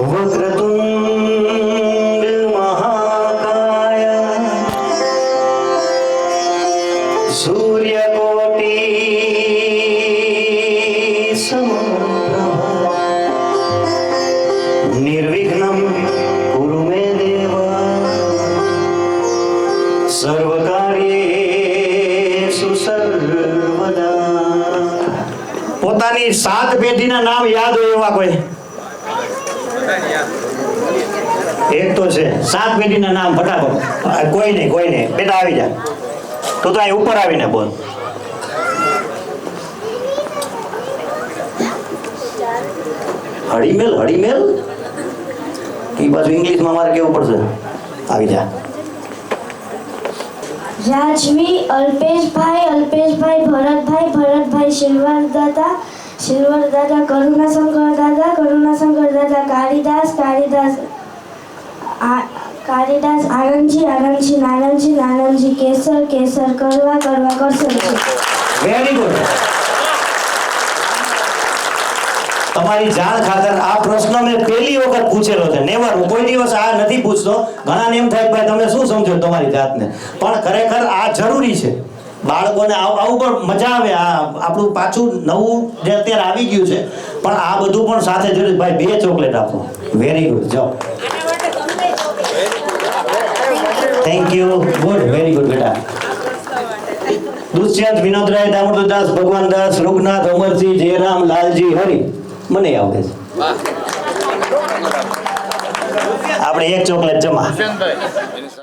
વક્રતુંડ મહાકાય સૂર્યકોટી સમપ્રભ નિર્વિઘ્નમ કુરુ મે દેવ સર્વકાર્યેષુ સર્વદા। પોતાની 7 પેઢીના નામ યાદ હોય એવા કોઈ એક તો છે 7 પેઢીના નામ ફટાફટ કોઈ નહીં બેટા આવી જા તો અહીં ઉપર આવીને બોલ। હળીમેલ એ બાજુ ઇંગ્લિશમાં મારે કેવું પડશે આવી જા। રાજવી અલ્પેશભાઈ ભરતભાઈ સિલ્વર દાદા કરુણાશંકર દાદા કાલિદાસ આનંદજી નાનંદજી કેસર કરવા કરસર। Very good. તમારી જાણ ખાતર આ પ્રશ્ન મેં પહેલી વખત પૂછેલો છે, નેવર હું કોઈ દિવસ આ નથી પૂછતો। ઘણાને એમ થાય ભાઈ તમે શું સમજો તમારી જાતને, પણ ખરેખર આ જરૂરી છે। બાળકોને આવું પણ મજા આવે। આ આપણું પાછું નવું જે અત્યારે આવી ગયું છે, પણ આ બધું પણ સાથે જરૂરી। ભાઈ 2 ચોકલેટ આપો। વેરી ગુડ, જાઓ। Thank you, good, very good બેટા। દુષ્યંત, વિનોદરાય, દામોદરદાસ, ભગવાનદાસ, રૂગનાથ, અમરસિંહ, જયરામ, લાલજી, હરી, મને આવડે છે। આપણે 1 ચોકલેટ જમા।